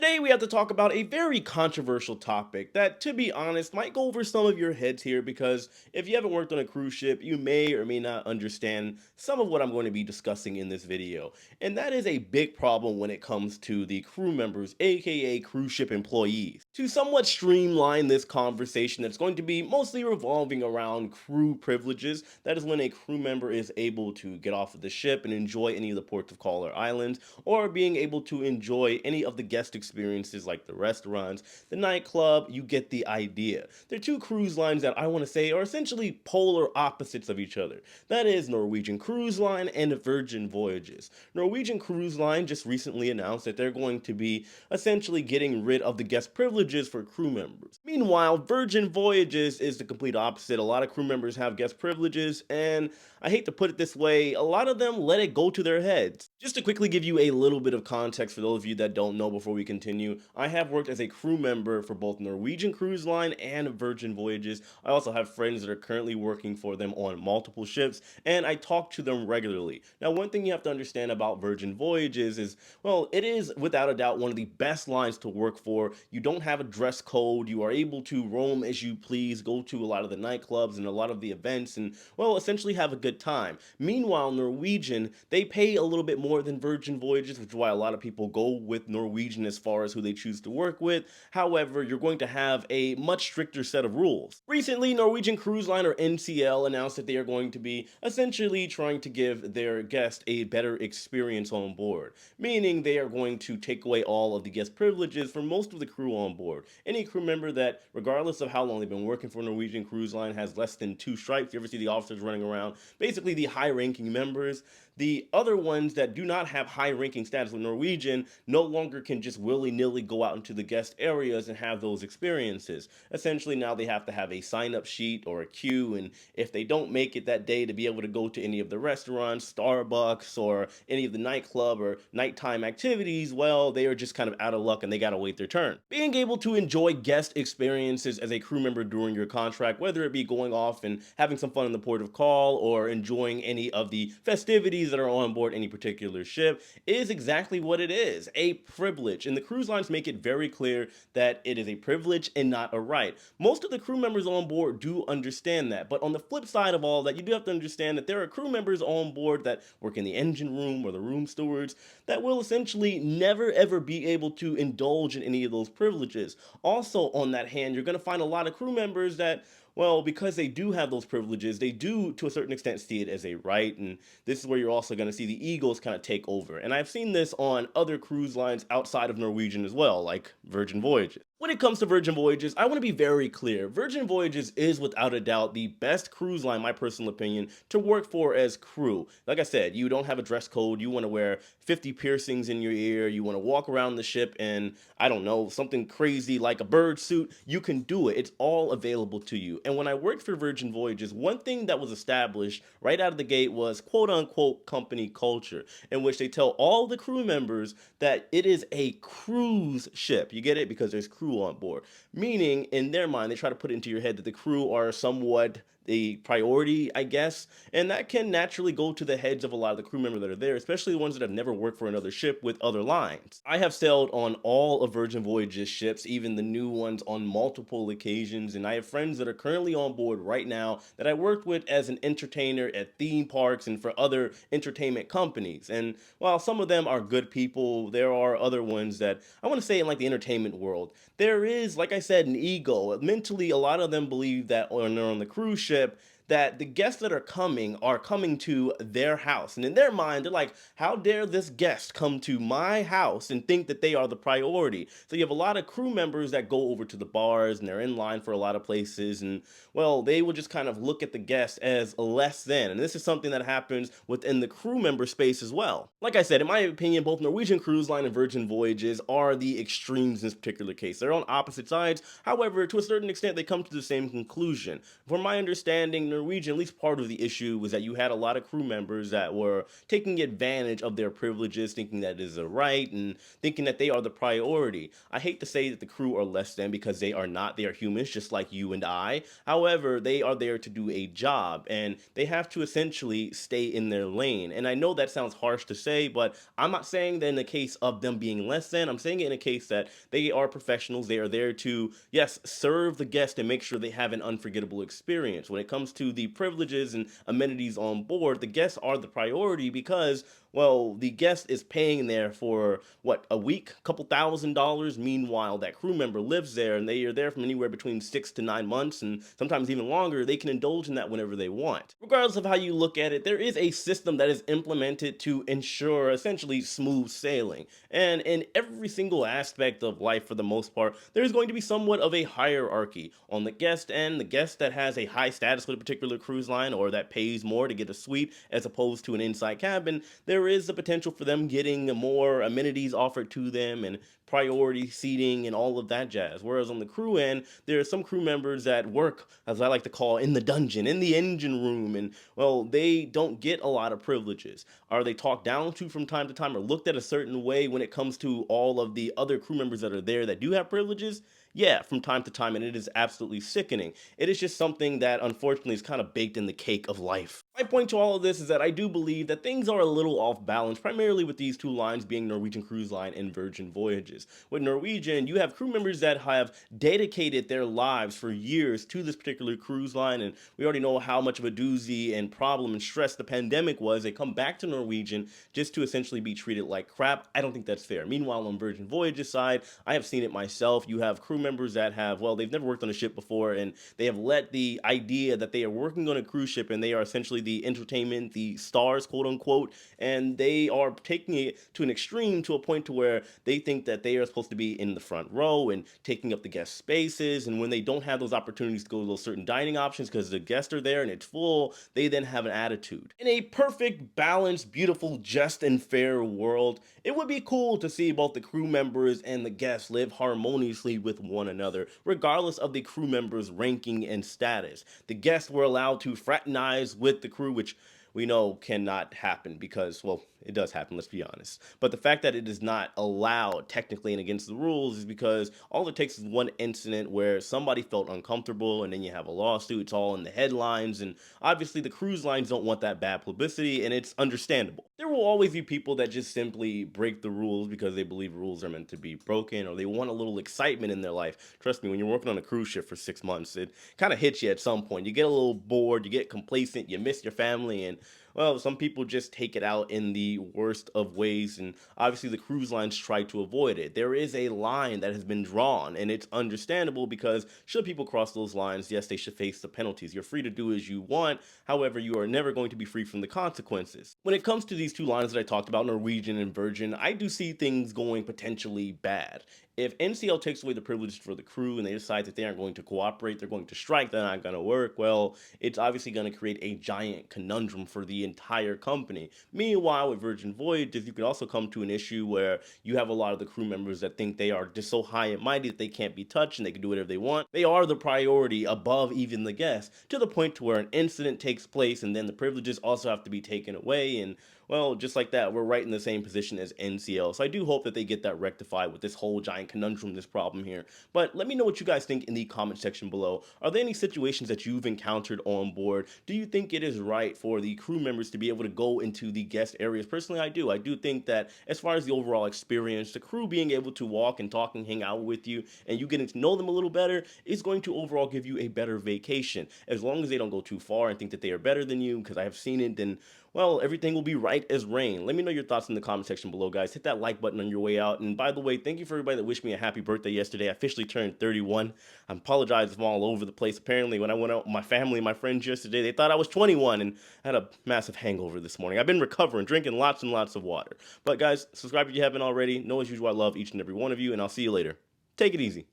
Today we have to talk about a very controversial topic that, to be honest, might go over some of your heads here because if you haven't worked on a cruise ship, you may or may not understand some of what I'm going to be discussing in this video. And that is a big problem when it comes to the crew members, aka cruise ship employees. To somewhat streamline this conversation that's going to be mostly revolving around crew privileges, that is when a crew member is able to get off of the ship and enjoy any of the ports of call or islands, or being able to enjoy any of the guest experiences like the restaurants, the nightclub. You get the idea. They're two cruise lines that I want to say are essentially polar opposites of each other. That is Norwegian Cruise Line and Virgin Voyages. Norwegian Cruise Line just recently announced that they're going to be essentially getting rid of the guest privileges for crew members. Meanwhile, Virgin Voyages is the complete opposite. A lot of crew members have guest privileges, and I hate to put it this way, a lot of them let it go to their heads. Just to quickly give you a little bit of context for those of you that don't know before we continue, I have worked as a crew member for both Norwegian Cruise Line and Virgin Voyages. I also have friends that are currently working for them on multiple ships, and I talk to them regularly. Now, one thing you have to understand about Virgin Voyages is, well, it is without a doubt one of the best lines to work for. You don't have a dress code. You are able to roam as you please, go to a lot of the nightclubs and a lot of the events, and, well, essentially have a good time. Meanwhile, Norwegian, they pay a little bit more than Virgin Voyages, which is why a lot of people go with Norwegian as far as who they choose to work with. However, you're going to have a much stricter set of rules. Recently, Norwegian Cruise Line, or NCL, announced that they are going to be essentially trying to give their guests a better experience on board, meaning they are going to take away all of the guest privileges for most of the crew on board. Any crew member that, regardless of how long they've been working for Norwegian Cruise Line, has less than 2 stripes. You ever see the officers running around? Basically, the high-ranking members. The other ones that do not have high ranking status with Norwegian no longer can just willy-nilly go out into the guest areas and have those experiences. Essentially, now they have to have a sign-up sheet or a queue, and if they don't make it that day to be able to go to any of the restaurants, Starbucks, or any of the nightclub or nighttime activities, well, they are just kind of out of luck and they gotta wait their turn. Being able to enjoy guest experiences as a crew member during your contract, whether it be going off and having some fun in the port of call or enjoying any of the festivities that are on board any particular ship, is exactly what it is, a privilege. And the cruise lines make it very clear that it is a privilege and not a right. Most of the crew members on board do understand that, but on the flip side of all that, you do have to understand that there are crew members on board that work in the engine room or the room stewards that will essentially never ever be able to indulge in any of those privileges. Also, on that hand, you're going to find a lot of crew members that, well, because they do have those privileges, they do to a certain extent see it as a right. And this is where you're also going to see the egos kind of take over. And I've seen this on other cruise lines outside of Norwegian as well, like Virgin Voyages. When it comes to Virgin Voyages, I want to be very clear. Virgin Voyages is without a doubt the best cruise line, my personal opinion, to work for as crew. Like I said, you don't have a dress code. You want to wear 50 piercings in your ear. You want to walk around the ship in, I don't know, something crazy like a bird suit. You can do it. It's all available to you. And when I worked for Virgin Voyages, one thing that was established right out of the gate was quote unquote company culture, in which they tell all the crew members that it is a cruise ship. You get it? Because there's crew on board. Meaning, in their mind, they try to put it into your head that the crew are somewhat the priority, I guess, and that can naturally go to the heads of a lot of the crew members that are there, especially the ones that have never worked for another ship with other lines. I have sailed on all of Virgin Voyage's ships, even the new ones, on multiple occasions, and I have friends that are currently on board right now that I worked with as an entertainer at theme parks and for other entertainment companies. And while some of them are good people, there are other ones that I want to say in like the entertainment world, there is, like I said, an ego. Mentally, a lot of them believe that when they're on the cruise ship, that the guests that are coming to their house. And in their mind, they're like, how dare this guest come to my house and think that they are the priority? So you have a lot of crew members that go over to the bars and they're in line for a lot of places. And, well, they will just kind of look at the guest as less than. And this is something that happens within the crew member space as well. Like I said, in my opinion, both Norwegian Cruise Line and Virgin Voyages are the extremes in this particular case. They're on opposite sides. However, to a certain extent, they come to the same conclusion. From my understanding, Norwegian, at least part of the issue was that you had a lot of crew members that were taking advantage of their privileges, thinking that it is a right and thinking that they are the priority. I hate to say that the crew are less than because they are not. They are humans just like you and I. However, they are there to do a job and they have to essentially stay in their lane. And I know that sounds harsh to say, but I'm not saying that in the case of them being less than. I'm saying it in a case that they are professionals. They are there to, yes, serve the guest and make sure they have an unforgettable experience. When it comes to the privileges and amenities on board, the guests are the priority because, well, the guest is paying there for what, a week, couple $1,000s. Meanwhile, that crew member lives there and they are there from anywhere between 6 to 9 months and sometimes even longer. They can indulge in that whenever they want. Regardless of how you look at it, there is a system that is implemented to ensure essentially smooth sailing. And in every single aspect of life, for the most part, there's going to be somewhat of a hierarchy. On the guest end, the guest that has a high status with a particular cruise line or that pays more to get a suite as opposed to an inside cabin, there is the potential for them getting more amenities offered to them and priority seating and all of that jazz. Whereas on the crew end, there are some crew members that work, as I like to call, in the dungeon, in the engine room, and well, they don't get a lot of privileges. Are they talked down to from time to time or looked at a certain way when it comes to all of the other crew members that are there that do have privileges? Yeah, from time to time, and it is absolutely sickening. It is just something that unfortunately is kind of baked in the cake of life. My point to all of this is that I do believe that things are a little off balance, primarily with these two lines being Norwegian Cruise Line and Virgin Voyages. With Norwegian, you have crew members that have dedicated their lives for years to this particular cruise line, and we already know how much of a doozy and problem and stress the pandemic was. They come back to Norwegian just to essentially be treated like crap. I don't think that's fair. Meanwhile, on Virgin Voyages side, I have seen it myself. You have crew members that have, well, they've never worked on a ship before, and they have let the idea that they are working on a cruise ship and they are essentially the entertainment, the stars, quote unquote, and they are taking it to an extreme to a point to where they think that they are supposed to be in the front row and taking up the guest spaces. And when they don't have those opportunities to go to those certain dining options because the guests are there and it's full, they then have an attitude. In a perfect, balanced, beautiful, just, and fair world, it would be cool to see both the crew members and the guests live harmoniously with one another, regardless of the crew members' ranking and status. The guests were allowed to fraternize with the crew, which we know cannot happen because, well, it does happen, let's be honest. But the fact that it is not allowed technically and against the rules is because all it takes is one incident where somebody felt uncomfortable and then you have a lawsuit. It's all in the headlines. And obviously, the cruise lines don't want that bad publicity, and it's understandable. There will always be people that just simply break the rules because they believe rules are meant to be broken or they want a little excitement in their life. Trust me, when you're working on a cruise ship for 6 months, it kind of hits you at some point. You get a little bored, you get complacent, you miss your family, and well, some people just take it out in the worst of ways, and obviously the cruise lines try to avoid it. There is a line that has been drawn, and it's understandable because should people cross those lines, yes, they should face the penalties. You're free to do as you want, however, you are never going to be free from the consequences. When it comes to these two lines that I talked about, Norwegian and Virgin, I do see things going potentially bad. If NCL takes away the privileges for the crew and they decide that they aren't going to cooperate, they're going to strike, they're not going to work, well, it's obviously going to create a giant conundrum for the entire company. Meanwhile, with Virgin Voyages, you could also come to an issue where you have a lot of the crew members that think they are just so high and mighty that they can't be touched and they can do whatever they want. They are the priority above even the guests, to the point to where an incident takes place and then the privileges also have to be taken away. And well, just like that, we're right in the same position as NCL. So I do hope that they get that rectified with this whole giant conundrum, this problem here. But let me know what you guys think in the comment section below. Are there any situations that you've encountered on board? Do you think it is right for the crew members to be able to go into the guest areas? Personally, I do. I do think that as far as the overall experience, the crew being able to walk and talk and hang out with you and you getting to know them a little better is going to overall give you a better vacation. As long as they don't go too far and think that they are better than you, because I have seen it, then well, everything will be right as rain. Let me know your thoughts in the comment section below, guys. Hit that like button on your way out. And by the way, thank you for everybody that wished me a happy birthday yesterday. I officially turned 31. I apologize if I'm all over the place. Apparently, when I went out with my family and my friends yesterday, they thought I was 21 and I had a massive hangover this morning. I've been recovering, drinking lots and lots of water. But guys, subscribe if you haven't already. Know as usual, I love each and every one of you, and I'll see you later. Take it easy.